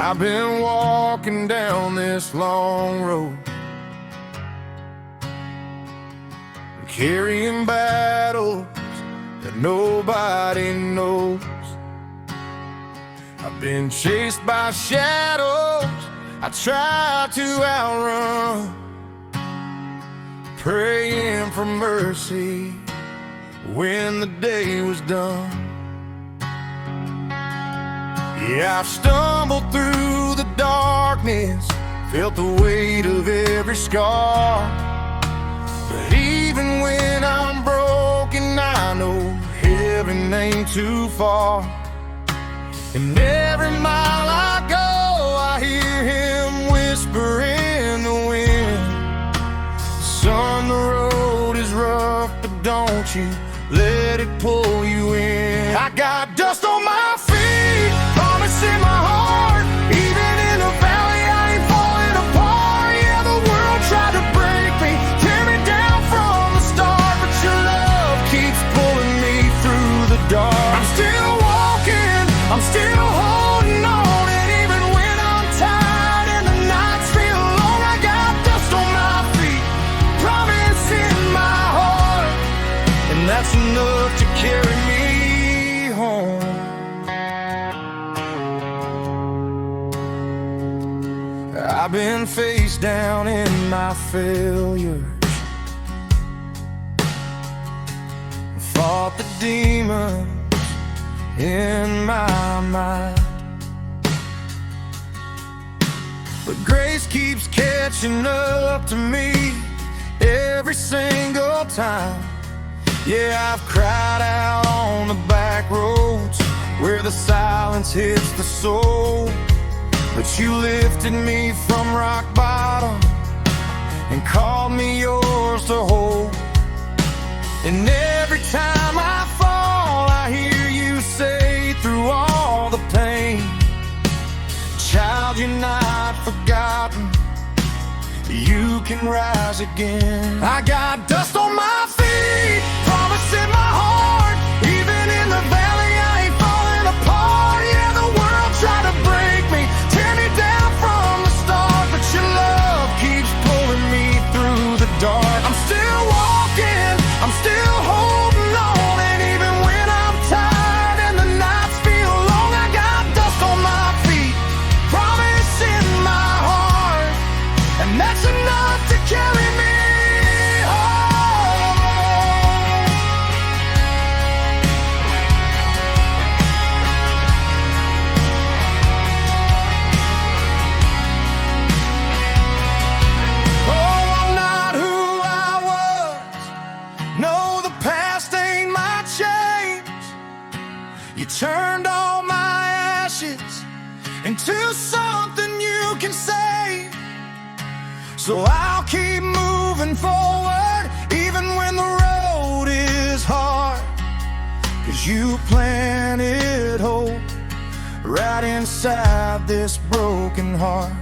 I've been walking down this long road, carrying battles that nobody knows. I've been chased by shadows I tried to outrun, praying for mercy when the day was done. Yeah, I've stumbled through the darkness, felt the weight of every scar. But even when I'm broken, I know heaven ain't too far. And every mile I go, I hear him whisper in the wind. Son, the road is rough, but don't you let it pull you in. I got dust on my feet, promise in my heart. Even in the valley, I ain't falling apart. Yeah, the world tried to break me, tear me down from the start, but your love keeps pulling me through the dark. I'm still walking, I'm still holding on, and even when I'm tired and the nights feel long, I got dust on my feet, promise in my heart, and that's enough to carry me home. I've been face down in my failures, fought the demons in my mind, but grace keeps catching up to me every single time. Yeah, I've cried out on the back roads where the silence hits the soul, but you lifted me from rock bottom and called me yours to hold. And every time I fall, I hear you say through all the pain, child, you're not forgotten, you can rise again. I got dust on my feet, promise in my heart. Even in the valley, I ain't falling apart. Yeah, the world tried to break me, tear me down from the start, but your love keeps pulling me through the dark. I'm still walking, I'm still holding on, and even when I'm tired and the nights feel long, I got dust on my feet, promise in my heart, and that's enough to carry me home. Oh, I'm not who I was. No, the past ain't my chains. You turned all my ashes into something you can save. So I'll keep moving forward, even when the road is hard, 'cause you planted hope right inside this broken heart.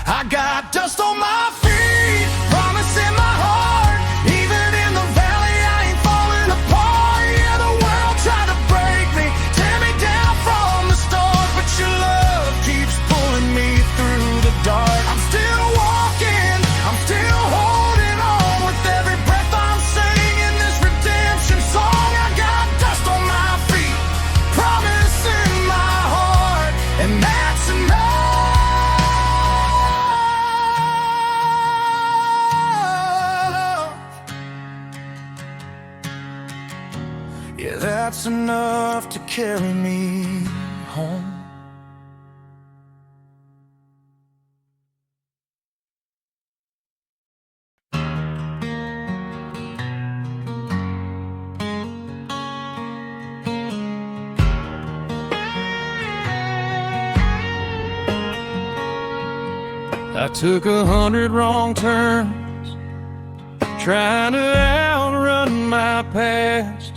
I got dust on my feet, promise in my heart. Even in the valley, I ain't falling apart. Yeah, the world tried to break me, tear me down from the start, but your love keeps pulling me through the dark. I'm still walking, I'm still holding on. With every breath I'm singing this redemption song. I got dust on my feet, promise in my heart, and that's enough. Yeah, that's enough to carry me home. I took 100 wrong turns, trying to outrun my past.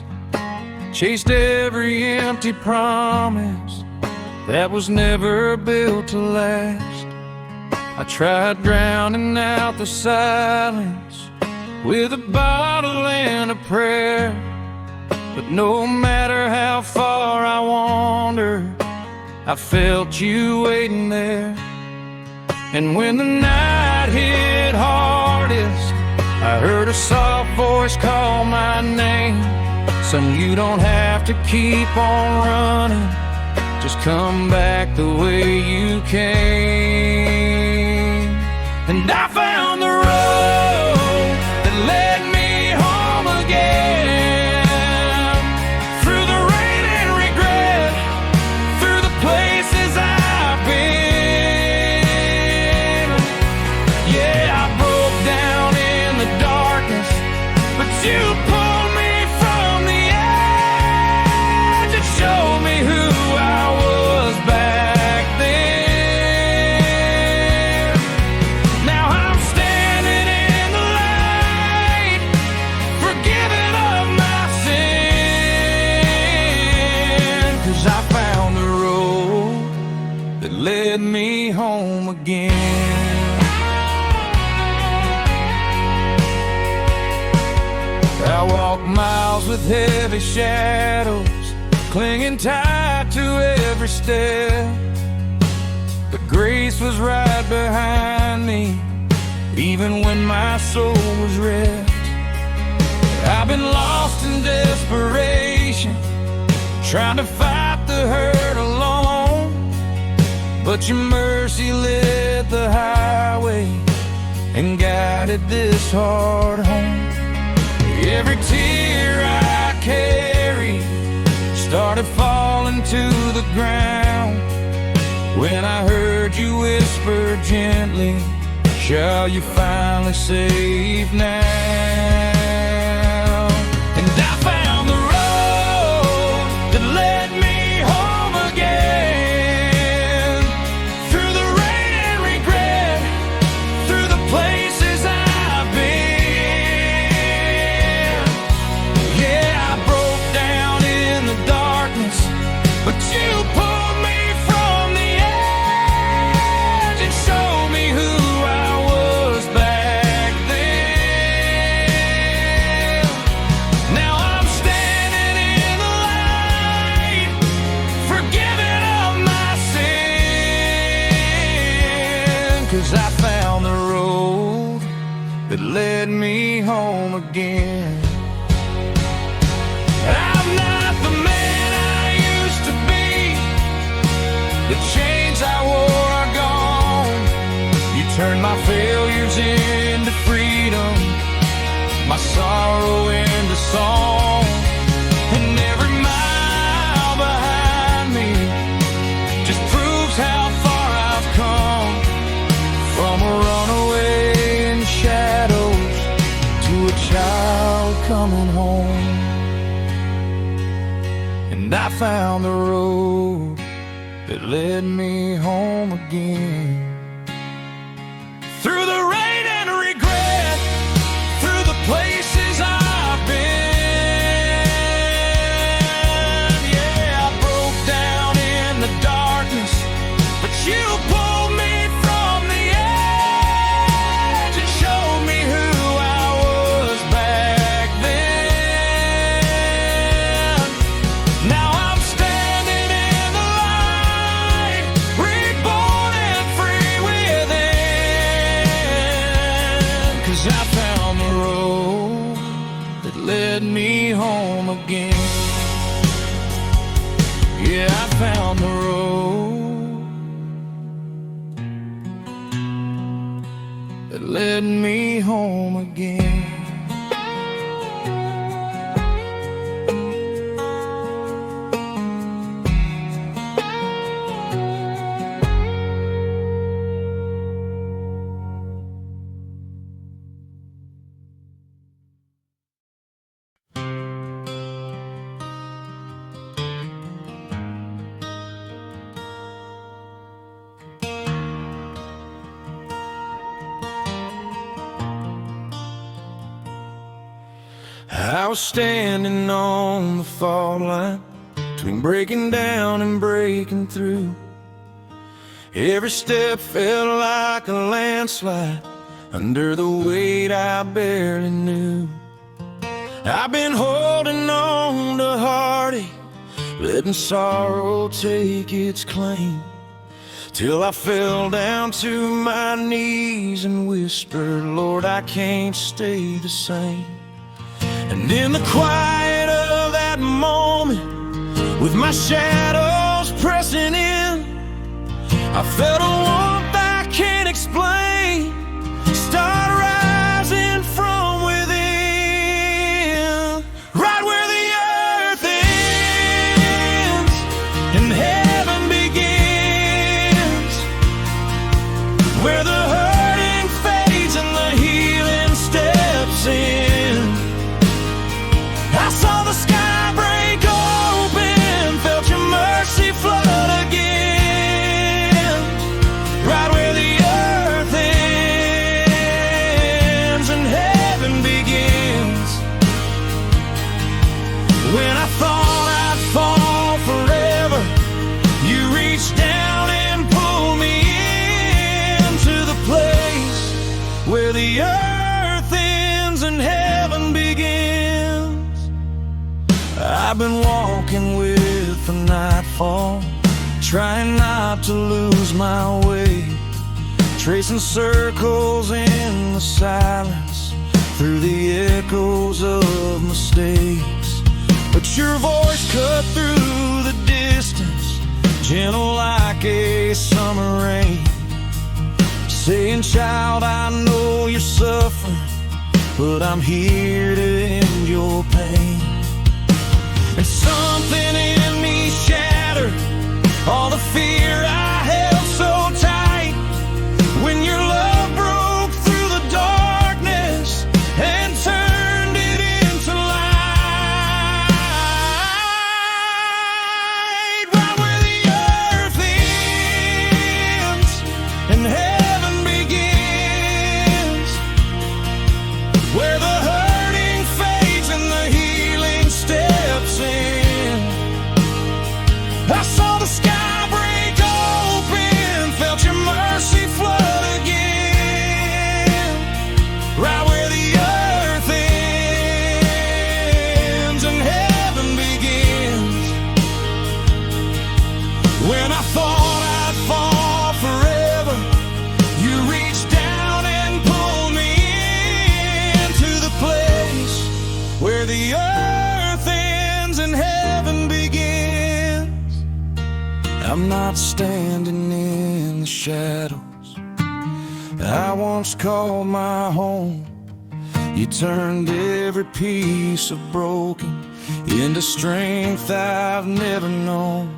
Chased every empty promise that was never built to last. I tried drowning out the silence with a bottle and a prayer, but no matter how far I wandered, I felt you waiting there. And when the night hit hardest, I heard a soft voice call my name. Son, you don't have to keep on running, just come back the way you came. And I found the road that led me home again, through the rain and regret, through the places I've been. Yeah, I broke down in the darkness, but you pulled me from the edge and showed me who I was back then. Now I'm standing in the light, forgiven of my sin, 'cause I found the road that led me home again. I walked miles with heavy shadows, clinging tight to every step, but grace was right behind me, even when my soul was wrecked. I've been lost in desperation, trying to fight the hurt alone, but your mercy lit the highway and guided this heart home. Every tear I carried started falling to the ground when I heard you whisper gently, shall you finally save now? And I found the road that led me home again, through the rain and regret, through the places I've been. Yeah, I broke down in the darkness, but you pulled me from the edge and showed me who I was back then. Now I'm standing in the light, forgiven of my sin, 'cause I found the road that led me home again. I'm not the man I used to be, the chains I wore are gone. You turned my failures into freedom, my sorrow into song. And every mile behind me just proves how far I've come, from a runaway in shadows to a child coming home. And I found the road that led me home again, through the rain and regret, through the places I've been. Yeah, I broke down in the darkness, but you pulled me from the edge and showed me who I was back then. Now I'm standing in the light, reborn and free within, 'cause I found the road that led me home again. Yeah, I found the road that led me home again. I was standing on the fault line between breaking down and breaking through. Every step felt like a landslide under the weight I barely knew. I've been holding on to heartache, letting sorrow take its claim, till I fell down to my knees and whispered, Lord, I can't stay the same. And in the quiet of that moment, with my shadows pressing in, I felt a warmth I can't explain start rising from within. Right where the earth ends and heaven begins, where the hurting fades and the healing steps in. I saw the sky break open, felt your mercy flood again. Right where the earth ends and heaven begins. When I thought I'd fall forever, you reached down and pulled me into the place where the earth ends and heaven begins. I've been walking with the nightfall, trying not to lose my way, tracing circles in the silence through the echoes of mistakes. But your voice cut through the distance, gentle like a summer rain, saying, child, I know you're suffering, but I'm here to end your pain. And something in me shattered all the fear I held so tight, when your love broke through the darkness and turned it into light. Right where the earth ends and heaven begins, where the hurting fades and the healing steps in. I saw the sky break open, felt your mercy flood again. Right where the earth ends and heaven begins. When I thought I'd fall forever, you reached down and pulled me into the place where the earth ends and heaven begins. I'm not standing in the shadows I once called my home. You turned every piece of broken into strength I've never known.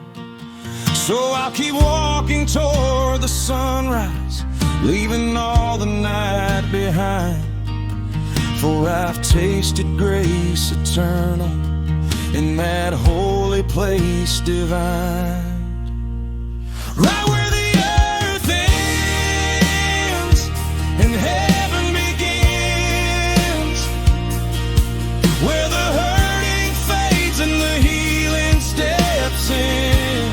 So I'll keep walking toward the sunrise, leaving all the night behind. For I've tasted grace eternal in that holy place divine. Right where the earth ends and heaven begins, where the hurting fades and the healing steps in.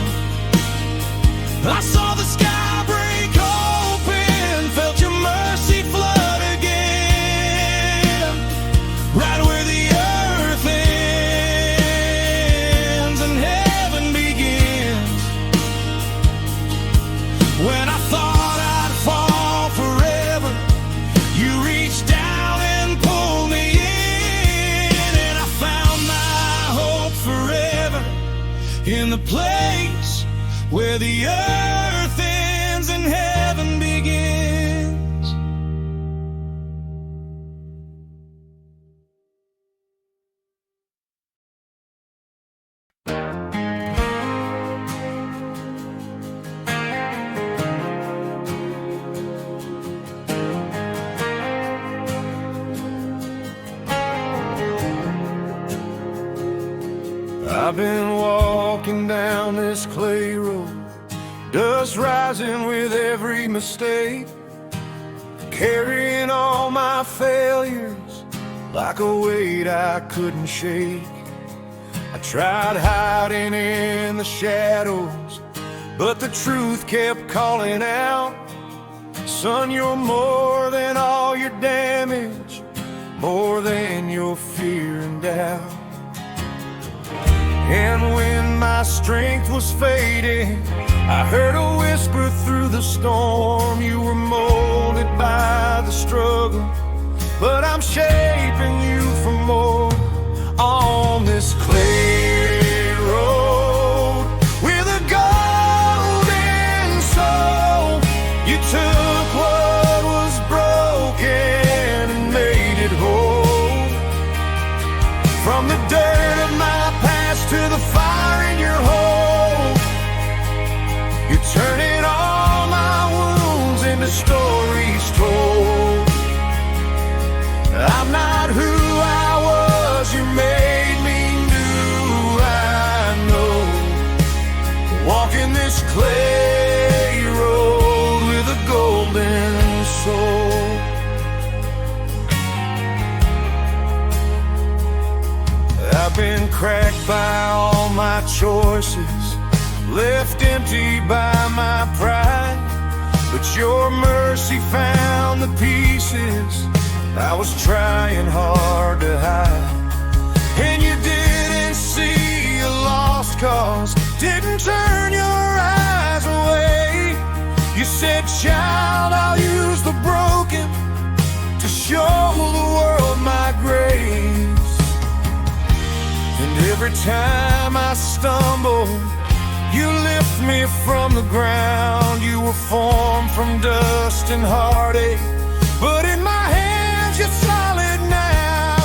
I saw the sky break open, felt your mercy flood again. Right where the earth ends and heaven begins. When I thought I'd fall forever, you reached down and pulled me in, and I found my hope forever in the place where the earth ends and heaven begins. I've been walking down this clay road, dust rising with every mistake, carrying all my failures like a weight I couldn't shake. I tried hiding in the shadows, but the truth kept calling out. Son, you're more than all your damage, more than your fear and doubt. And when my strength was fading, I heard a whisper through the storm. You were molded by the struggle, but I'm shaping you for more. On this clay road with a golden soul, you took what was broken and made it whole. From the dirt of my past to the fire in your hole, you're turning all my wounds into stories told. I'm not who I was, you made me new, I know. Walking this clay road with a golden soul. I've been cracked by all my choices, left empty by my pride, but your mercy found the pieces I was trying hard to hide. And you didn't see a lost cause, didn't turn your eyes away. You said, child, I'll use the broken to show the world my grace. And every time I stumble, you lift me from the ground. You were formed from dust and heartache, but in my hands you're solid now.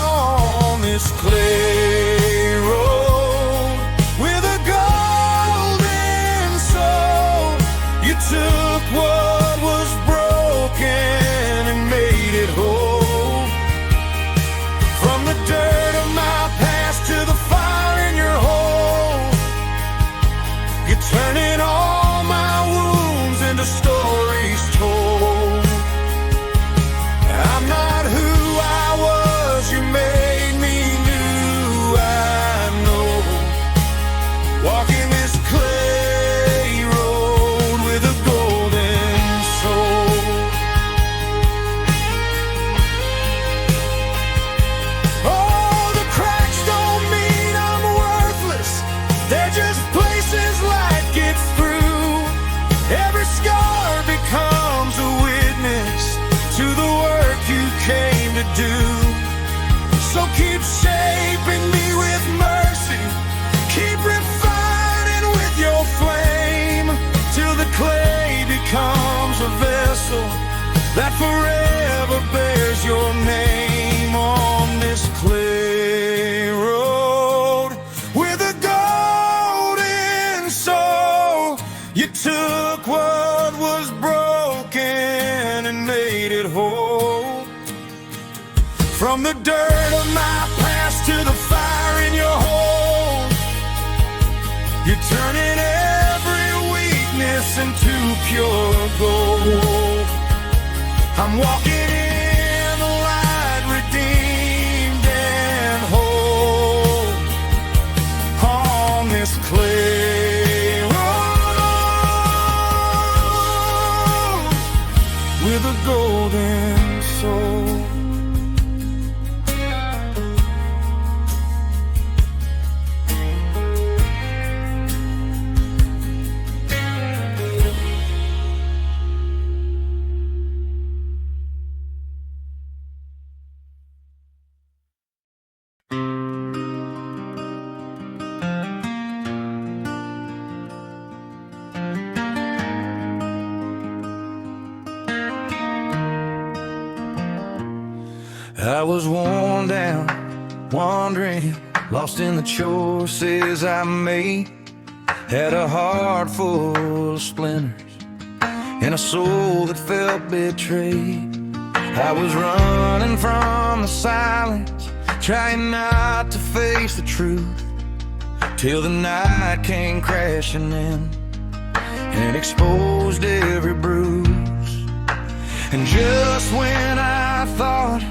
On this clay road with a golden soul, you took what was broken and made it whole. From the dirt of my past to the fire in your hole, you're turning all my wounds into stories told. I'm not who I was, you made me new, I know. Walking this clay road with a golden soul. Oh, the cracks don't mean I'm worthless, they're just places light gets through. Every scar becomes a witness to the work you came to do. So keep shaping me with mercy, keep refining with your flame, till the clay becomes a vessel that forever bears your name. On this clay road with a golden soul, you took what was broken and made it whole. From the dirt of my past to the fire in your hole, you're turning every weakness into pure gold. I'm walking in the light, redeemed and whole. On this clay road with a golden soul. I was worn down, wandering, lost in the choices I made. Had a heart full of splinters and a soul that felt betrayed. I was running from the silence, trying not to face the truth, till the night came crashing in and exposed every bruise. And just when I thought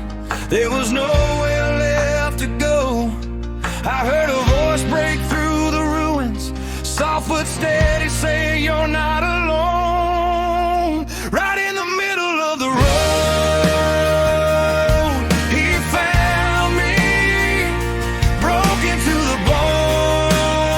there was nowhere left to go, I heard a voice break through the ruins, soft but steady, say you're not alone. Right in the middle of the road, he found me, broken to the bone.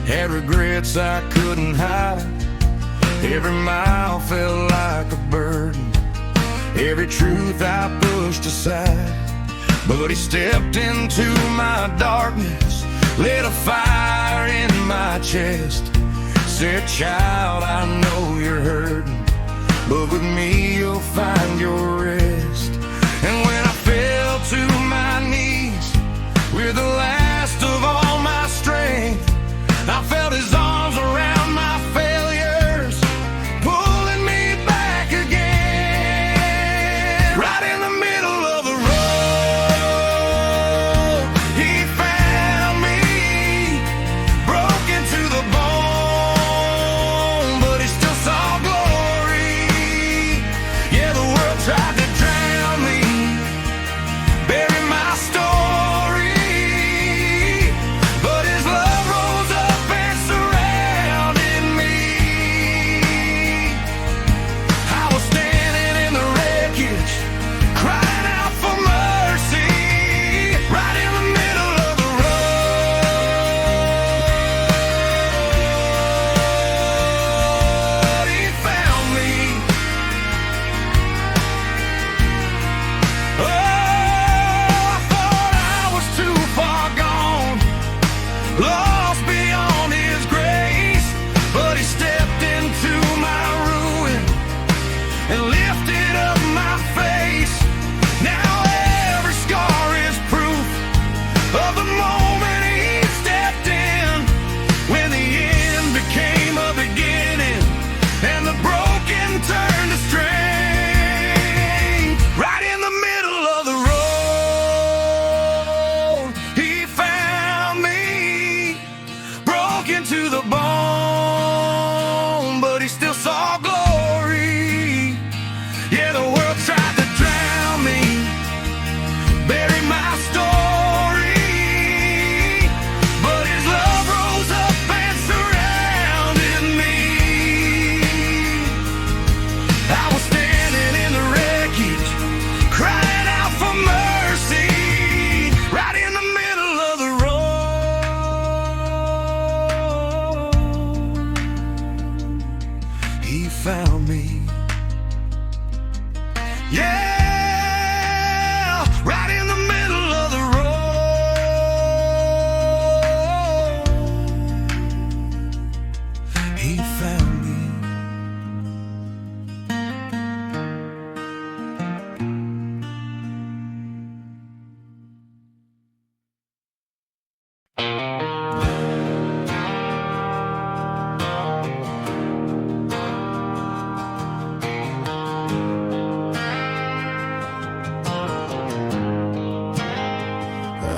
Had regrets I couldn't hide. Every mile felt like a burden, every truth I pushed aside. But he stepped into my darkness, lit a fire in my chest, said, "Child, I know you're hurting, but with me you'll find your rest." And when I fell to my knees with the last of all my strength, I felt his arms around my failures, pulling me back again. Right in the middle of the road, he found me, broken to the bone, but he still saw glory. Yeah, the world tried to drown me, bury my story, but his love rose up and surrounded me. I was standing in the wreckage, crying out for mercy, right in the middle of the road. He found me. Oh, I thought I was too far gone, lost beyond his grace, but he stepped into my ruin and lifted up my face. Now every scar is proof of the moment he stepped in, when the end became a beginning and the broken turned to strength. Right in the middle of the road, he found me, broken to the bone, but he still saw glory. Yeah, the world tried to drown me, bury my story, but his love rose up and surrounded me. I was standing in the wreckage, crying out for mercy, right in the middle of the road. He found me. Yeah, right in the middle of the road. He found me.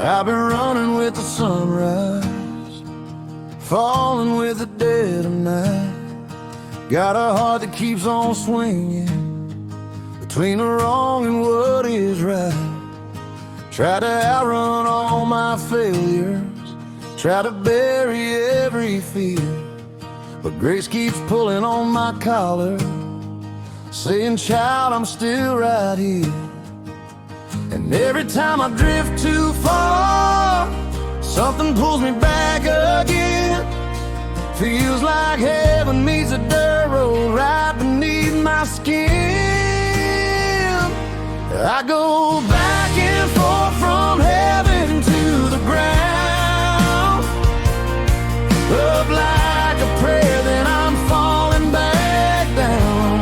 I've been running with the sunrise, falling with the dead of night. Got a heart that keeps on swinging between the wrong and what is right. Try to outrun all my failures, try to bury every fear, but grace keeps pulling on my collar, saying, "Child, I'm still right here." And every time I drift too far, something pulls me back again. Feels like heaven meets a dirt road right beneath my skin. I go back and forth from heaven to the ground, up like a prayer, then I'm falling back down.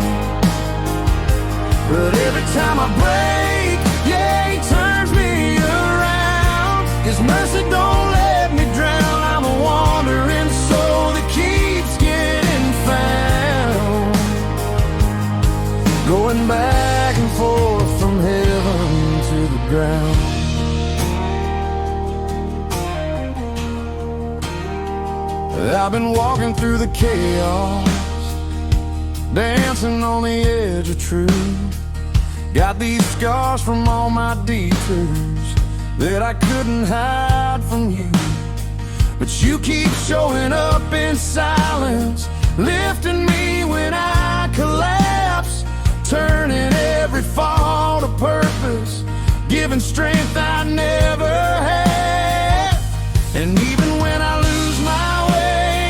But every time I break, yeah, he turns me around. His mercy don't let me drown. I'm a wandering soul that keeps getting found, going back and forth from heaven to the ground. I've been walking through the chaos, dancing on the edge of truth. Got these scars from all my detours that I couldn't hide from you. But you keep showing up in silence, lifting me when I collapse, turning every fall to purpose, giving strength I never had. And even when I lose my way,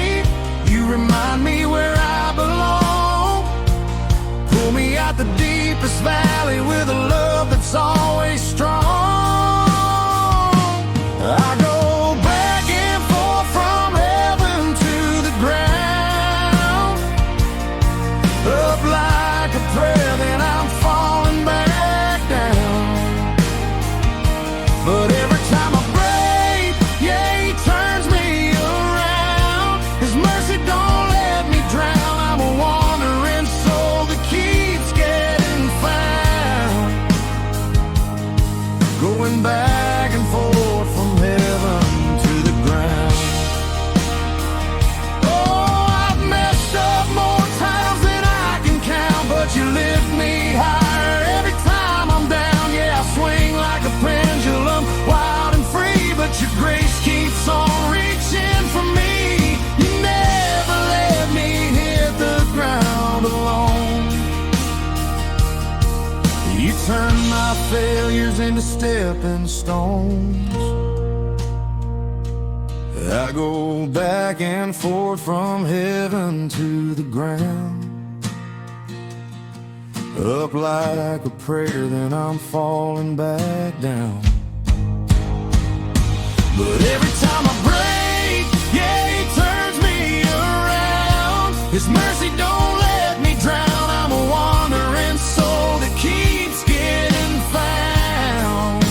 going back and forth from heaven to the ground. Oh, I've messed up more times than I can count, but you lift me higher every time I'm down. Yeah, I swing like a pendulum, wild and free, but your grace keeps on reaching for me. You never let me hit the ground alone. You turn my failures into stepping stones. I go back and forth from heaven to the ground. Up like a prayer, then I'm falling back down. But every time I break, yeah, he turns me around. His mercy don't let me drown. I'm a wandering soul that keeps getting found,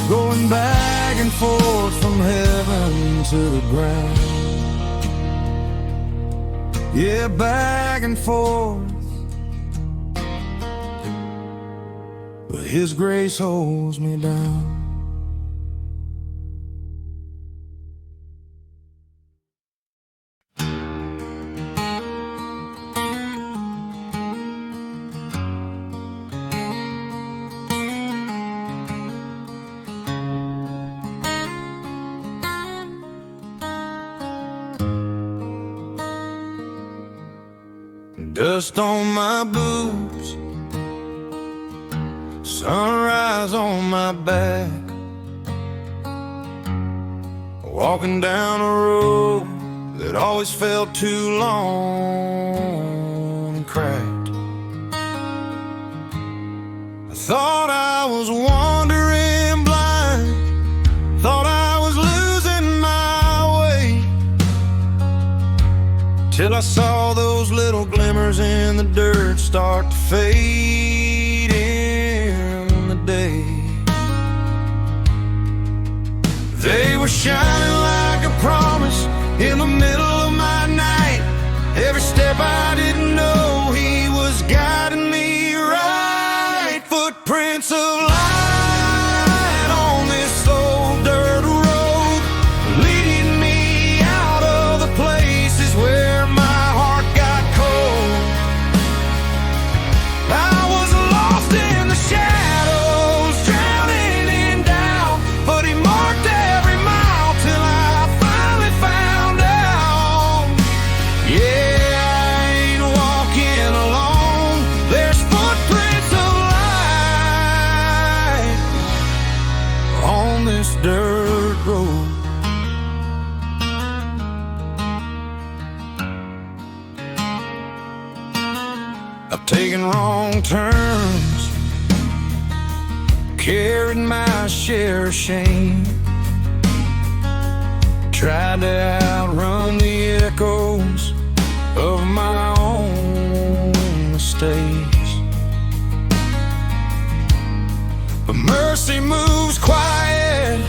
going back and forth from heaven to the ground. Yeah, back and forth, but his grace holds me down. Dust on my boots, sunrise on my back, walking down a road that always felt too long and cracked. I thought I was wandering blind, thought I was losing my way, till I saw those little glimmers in the dirt start to fade in the day. They were shining like a promise in the middle of my night. Every step I didn't know, he was guiding me right. Footprints of light on this old dirt road, leading me out of the places where my heart got cold. I was lost in the shadows, drowning in doubt, but he marked every mile till I finally found out. Yeah, I ain't walking alone. There's footprints of light on this dirt road. I've taken wrong turns, carried my share of shame, tried to outrun the echoes of my own mistakes. But mercy moves quiet,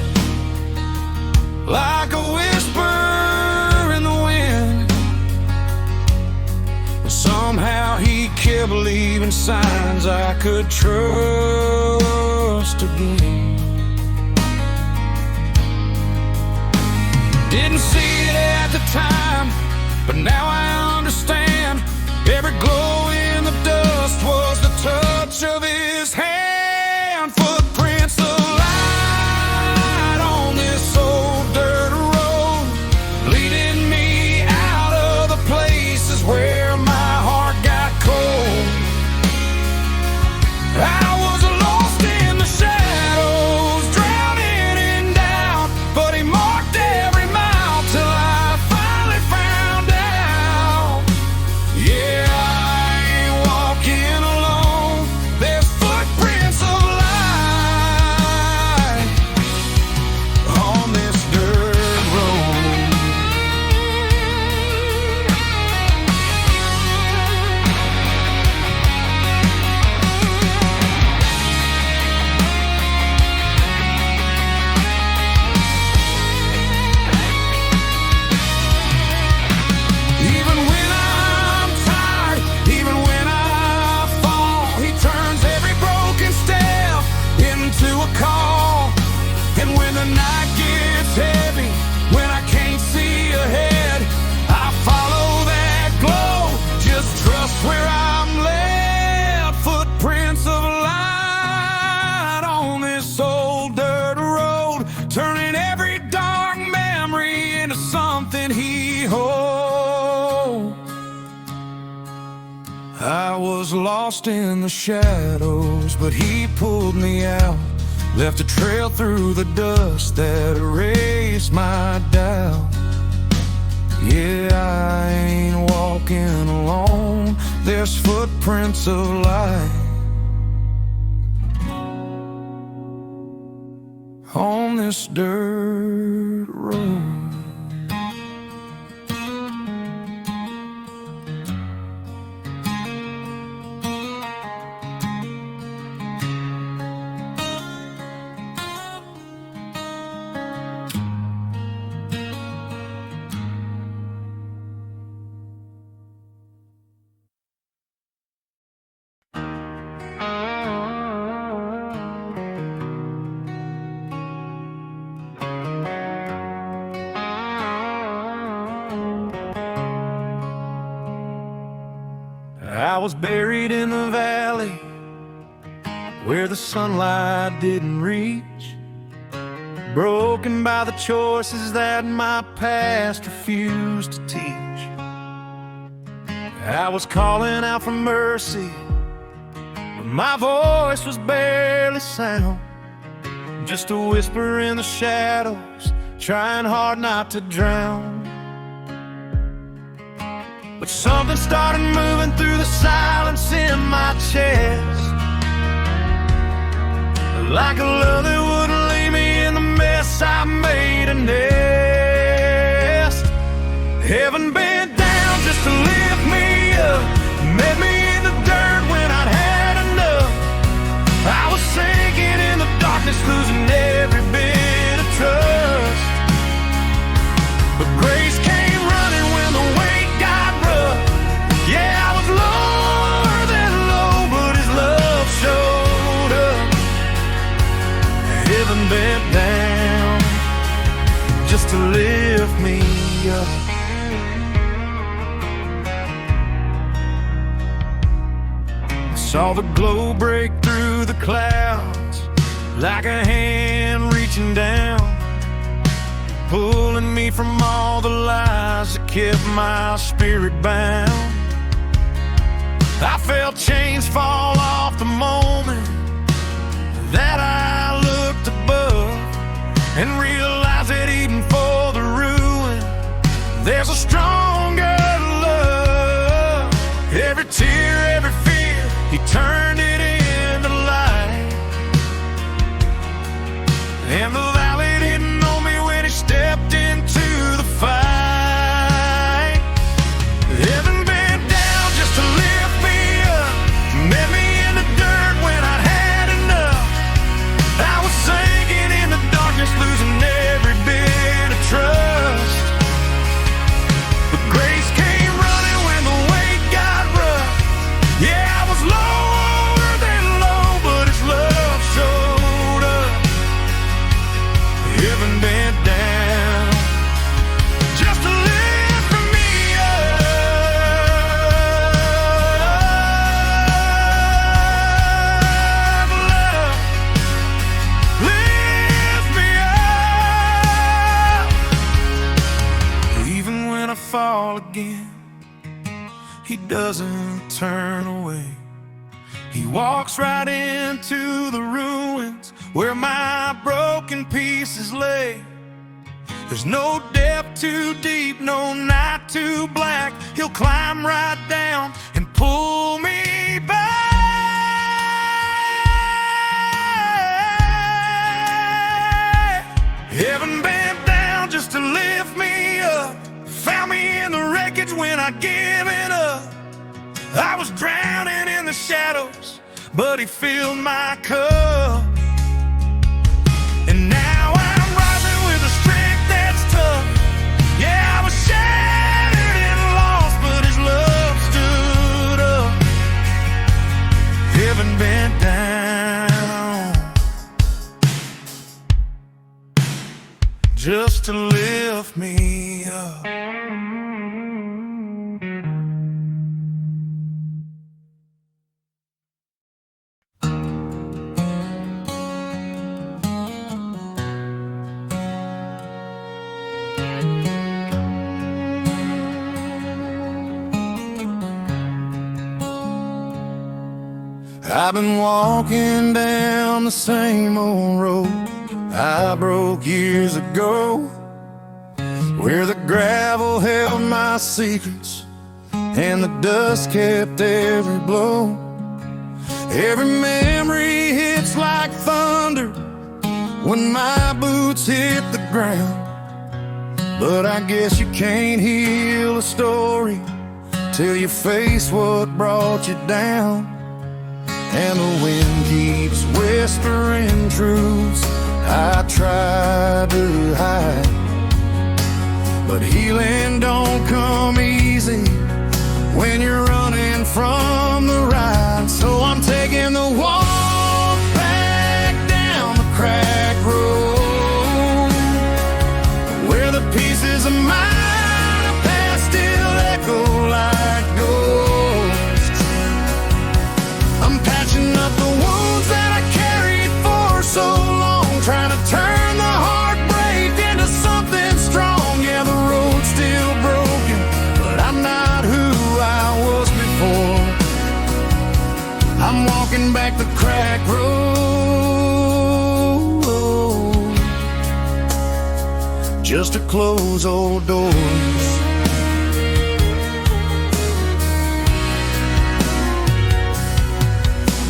like a whisper in the wind. Somehow he kept leaving signs I could trust again. Didn't see it at the time, but now I understand. Every glow in the dust was the touch of his hand. Footprints of light on this old dirt road, leading me out of the places where my heart got cold. I was lost in the shadows, drowning in doubt, but he marked every mile till I finally found out. Yeah, I ain't walking alone. There's footprints was lost in the shadows, but he pulled me out, left a trail through the dust that erased my doubt. Yeah, I ain't walking alone, there's footprints of light on this dirt road. I was buried in the valley where the sunlight didn't reach, broken by the choices that my past refused to teach. I was calling out for mercy, but my voice was barely sound, just a whisper in the shadows, trying hard not to drown. But something started moving through the silence in my chest, like a love that wouldn't leave me in the mess I made a nest. Heaven bent down just to lift me up, met me in the dirt when I'd had enough. I was sinking in the darkness, losing every bit of trust. But grace came running when the weight got rough. Yeah, I was lower than low, but his love showed up. Heaven bent down just to lift me up. I saw the glow break through the clouds, like a hand reaching down, pulling me from all the lies that kept my spirit bound. I felt chains fall off the moment that I looked above, and realized that even for the ruin, there's a stronger love. Every tear, every fear, he turned it into light. And the valley didn't know me when he stepped into the fight. Heaven bent down just to lift me up, met me in the dirt when I'd had enough. I was sinking in the darkness, losing every bit of trust. But grace came running when the weight got rough. Yeah, I was lower than low, but his love showed up. Heaven bent down just to lift me up. Love, lift me up. Even when I fall again, he doesn't turn away. He walks right into the ruins where my broken pieces lay. There's no depth too deep, no night too black. He'll climb right down and pull me back. Heaven bent down just to lift me up, found me in the wreckage when I'd given up. I was drowning in the shadows, but he filled my cup. And now I'm rising with a strength that's tough. Yeah, I was shattered and lost, but his love stood up. Heaven bent down just to lift me up. I've been walking down the same old road I broke years ago, where the gravel held my secrets and the dust kept every blow. Every memory hits like thunder when my boots hit the ground. But I guess you can't heal a story till you face what brought you down. And the wind keeps whispering truths I try to hide, but healing don't come easy when you're running from the ride. So I'm taking the walk back down the cracked road, where the pieces of my past still echo like ghosts. I'm patching up the wounds that I carried for so long, trying to turn the heartbreak into something strong. Yeah, the road's still broken, but I'm not who I was before. I'm walking back the cracked road, just to close old doors.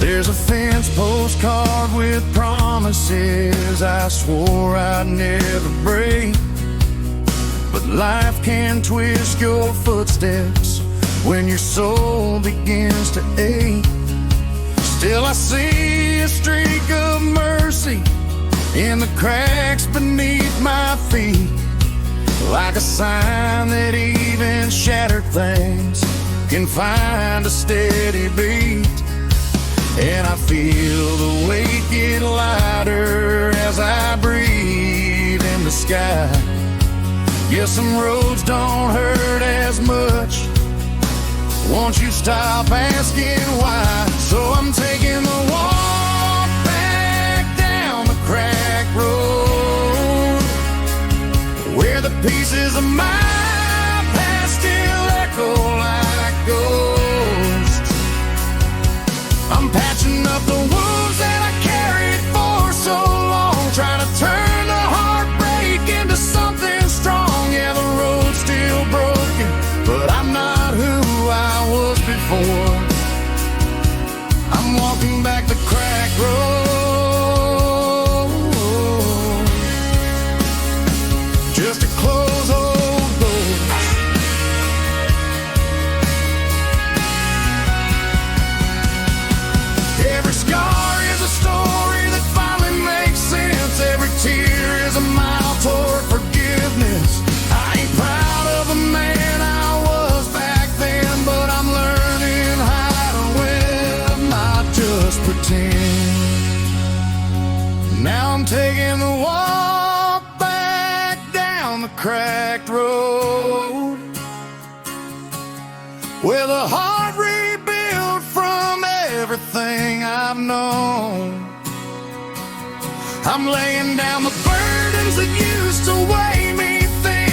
There's a fence post carved with promises I swore I'd never break, but life can twist your footsteps when your soul begins to ache. Still I see a streak of mercy in the cracks beneath my feet, like a sign that even shattered things can find a steady beat. And I feel the weight get lighter as I breathe in the sky. Yeah, some roads don't hurt as much once you stop asking why. So I'm taking the walk back down the cracked road, where the pieces of my past still echo like ghosts. I'm patching up the wounds that I carried for so long, trying to turn the heartbreak into something strong. Yeah, the road's still broken, but I'm not who I was before. I'm walking back the cracked road, just to close old doors. Every scar is a story that finally makes sense. Every tear is a mile toward forgiveness. I ain't proud of the man I was back then, but I'm learning how to win, not just pretend. Now I'm taking the walk back down the cracked road, with a heart rebuilt from everything I've known. I'm laying down the burdens that used to weigh me thin,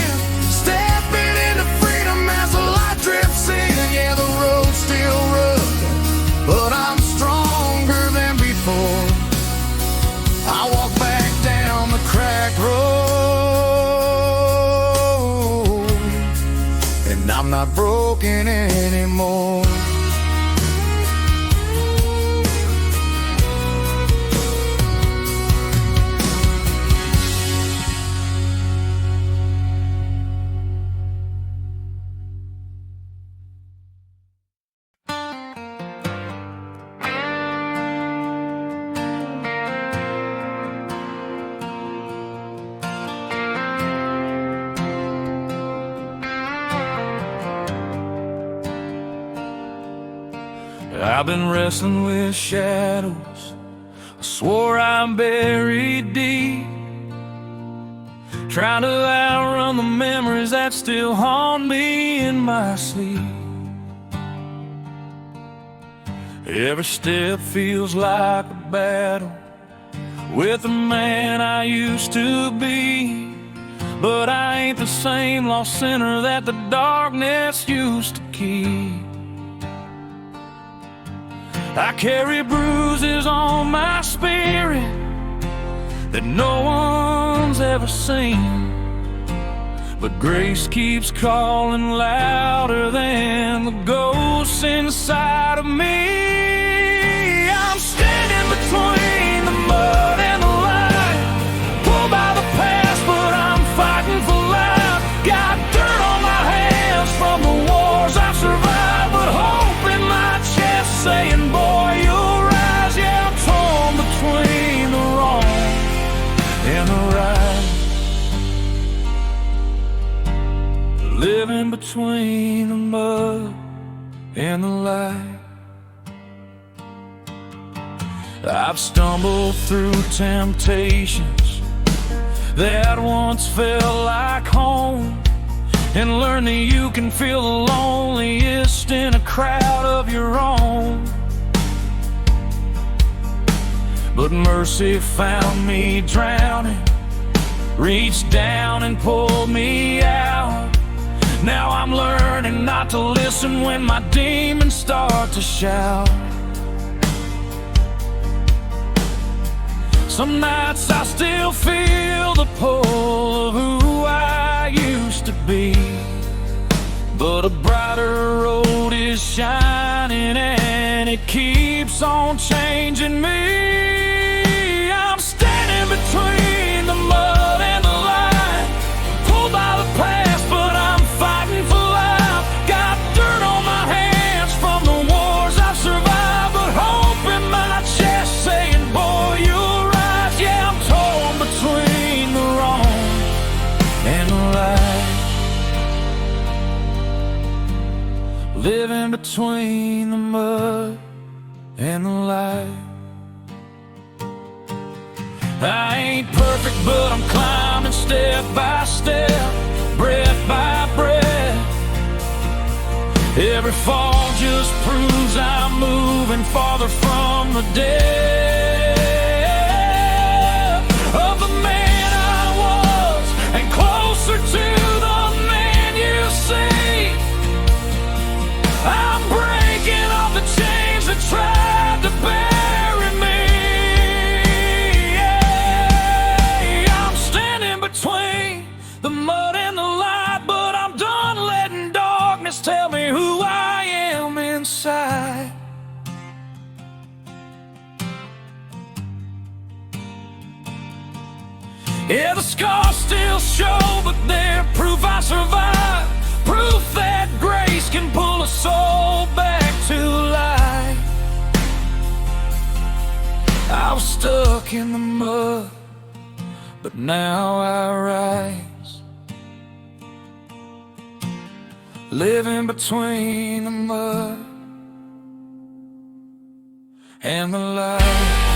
stepping into freedom as the light drips in. Yeah, the road's still rough, but I'm stronger than before. I walk back down the cracked road, and I'm not broken anymore. I've been wrestling with shadows I swore I buried deep, trying to outrun the memories that still haunt me in my sleep. Every step feels like a battle with the man I used to be, but I ain't the same lost sinner that the darkness used to keep. I carry bruises on my spirit that no one's ever seen, but grace keeps calling louder than the ghosts inside of me. I'm standing between the mud and the light, pulled by the past, but I'm fighting for life. Got dirt on my hands from the wars I've survived, but hope in my chest saying, boy, you'll rise. Yeah, I'm torn between the wrong and the right, living between the mud and the light. I've stumbled through temptations that once felt like home, and learned that you can feel the loneliest in a crowd of your own. But mercy found me drowning, reached down and pulled me out. Now I'm learning not to listen when my demons start to shout. Some nights I still feel the pull of who I used to be, but a brighter road is shining and it keeps on changing me. I'm standing between the mud and the light, pulled by the past, but I'm fighting for life. Got dirt on my hands from the wars I've survived, but hope in my chest saying, boy, you'll rise. Yeah, I'm torn between the wrong and the light, living between the mud and the light. I ain't perfect, but I'm climbing step by step, breath by breath. Every fall just proves I'm moving farther from the depth of the man I was, and closer to the man you see. I'm breaking off the chains that tried to bury me. I'm standing between the mud and the light, but I'm done letting darkness tell me who I am inside. Yeah, the scars still show, but they're proof I survived, proof that grace can pull a soul back to life. I was stuck in the mud, but now I rise, living between the mud and the light.